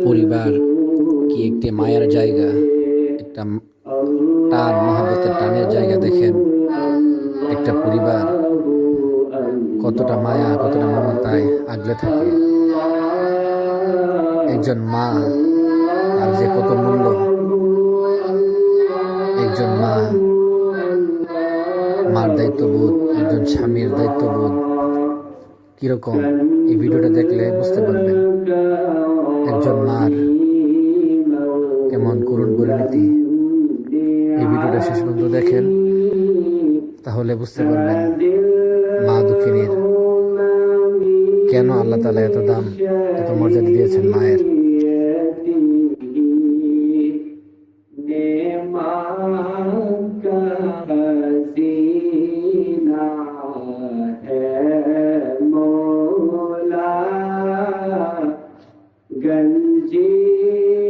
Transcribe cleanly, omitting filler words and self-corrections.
পরিবার কি একটি মায়ার জায়গা, একটা টান, মহাব্বতের টানের জায়গা। দেখেন একটা পরিবার কতটা মায়া, কতটা মমতায় আগলে থাকে। একজন মা, তার যে কত মূল্য। একজন মা, মার দায়িত্ববোধ, একজন স্বামীর দায়িত্ববোধ কিরকম, এই ভিডিওটা দেখলে বুঝতে পারবেন। একজন মার কেমন করুণ পরিণতি। এই ভিডিওটা শেষ পর্যন্ত দেখেন, তাহলে বুঝতে পারবেন মা দুঃখিনীর কেন আল্লাহ তাআলা এত দাম, এত মর্যাদা দিয়েছেন মায়ের। गंजी